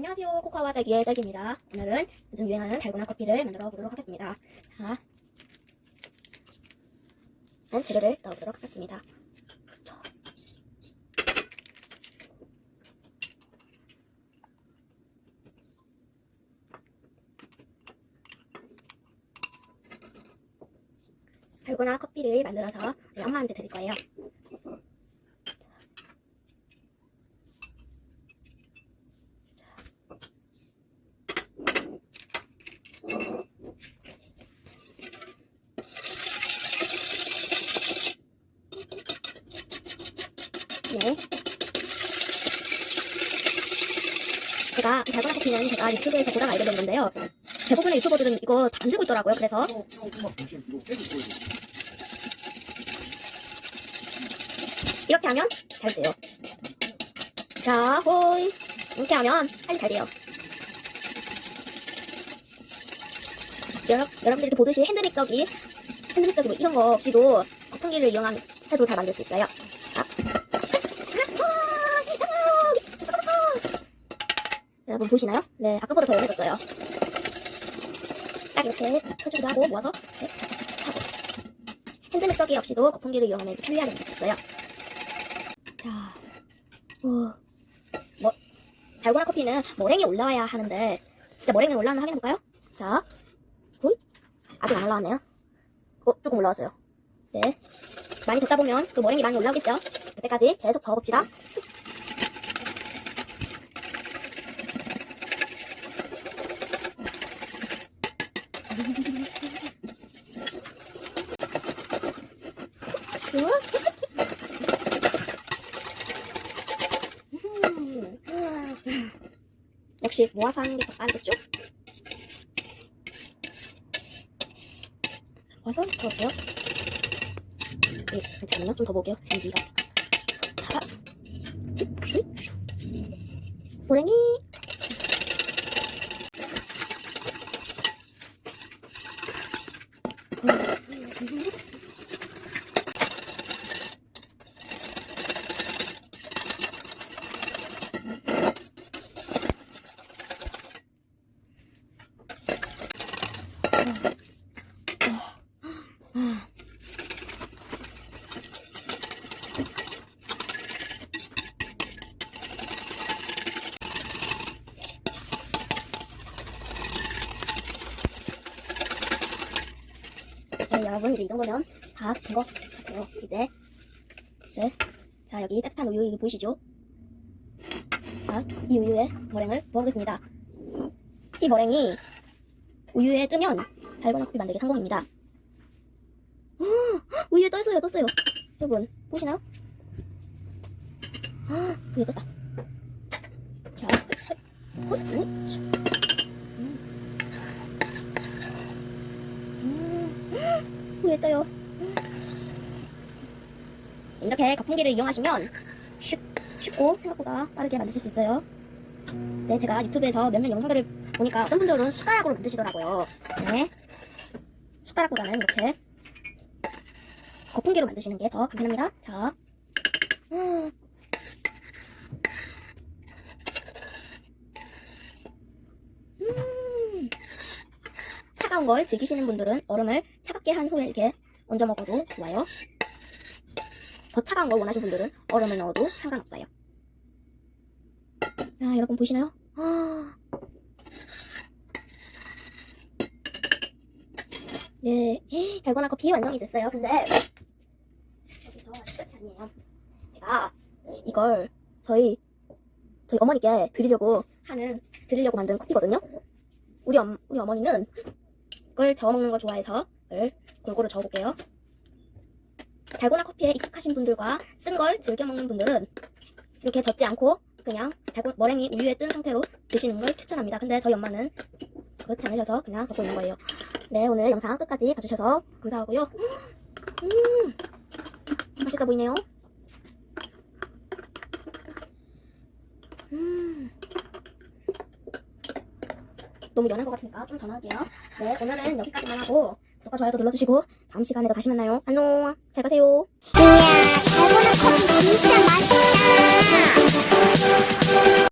안녕하세요. 코코아와 딸기의 딸기입니다. 오늘은 요즘 유행하는 달고나 커피를 만들어 보도록 하겠습니다. 자, 재료를 넣어보도록 하겠습니다. 달고나 커피를 만들어서 우리 엄마한테 드릴 거예요. 네. 제가 달고나 커피는 제가 유튜브에서 보다가 알게 된 건데요. 대부분의 유튜버들은 이거 다 안 들고 있더라고요. 그래서 이렇게 하면 잘 돼요. 자, 호이. 이렇게 하면 빨리 잘 돼요. 여러분들이 보듯이 핸드믹서기 뭐 이런 거 없이도 거품기를 이용하면 해도 잘 만들 수 있어요. 자. 여러분 보시나요? 네, 아까보다 더 연해졌어요. 딱 이렇게 펴주기도 하고 모아서 이렇게 하고 핸드믹서기 없이도 거품기를 이용하면 편리하게 만들 수 있어요. 자, 달고나 커피는 머랭이 올라와야 하는데 진짜 머랭이 올라오나 확인해볼까요? 자, 아직 안 올라왔네요. 조금 올라왔어요. 네, 많이 젓다 보면 그 머랭이 많이 올라오겠죠? 그때까지 계속 저어봅시다. 역시 모아서 하는 게 더 빠르겠죠? 모아서 더 볼게요. 잠깐만요. 좀 더 볼게요. 지금 미가. 자, 모랭이. 네, 여러분 이제 이 정도면 다 된 것 같아요. 이제 네, 자 여기 따뜻한 우유 이거 보이시죠? 자, 이 우유에 머랭을 부어보겠습니다. 이 머랭이 우유에 뜨면 달고나 커피 만들기 성공입니다. 우유에 떴어요. 여러분 보시나요? 우유에 떴다. 자, 우유에 떠요. 이렇게 거품기를 이용하시면 쉽고 생각보다 빠르게 만드실 수 있어요. 네, 제가 유튜브에서 몇 명 영상들을 보니까 어떤 분들은 숟가락으로 만드시더라고요. 네, 숟가락보다는 이렇게 거품기로 만드시는 게 더 간편합니다. 자, 차가운 걸 즐기시는 분들은 얼음을 차갑게 한 후에 이렇게 얹어 먹어도 좋아요. 더 차가운 걸 원하시는 분들은 얼음을 넣어도 상관없어요. 여러분 보시나요? 네, 달고나 커피 완성이 됐어요. 근데 여기서 아직 끝이 아니에요. 제가 이걸 저희 어머니께 드리려고 만든 커피거든요. 우리 어머니는 이걸 저어 먹는 걸 좋아해서 이걸 골고루 저어 볼게요. 달고나 커피에 익숙하신 분들과 쓴 걸 즐겨 먹는 분들은 이렇게 젓지 않고 그냥 머랭이 우유에 뜬 상태로 드시는 걸 추천합니다. 근데 저희 엄마는 그렇지 않으셔서 그냥 젓고 있는 거예요. 네, 오늘 영상 끝까지 봐주셔서 감사하고요. 맛있어 보이네요. 너무 연한 것 같으니까 좀 더 넣을게요. 네, 오늘은 여기까지만 하고 구독과 좋아요도 눌러주시고 다음 시간에도 다시 만나요. 안녕. 잘 가세요. 이야, 달고나 커피 진짜 맛있다.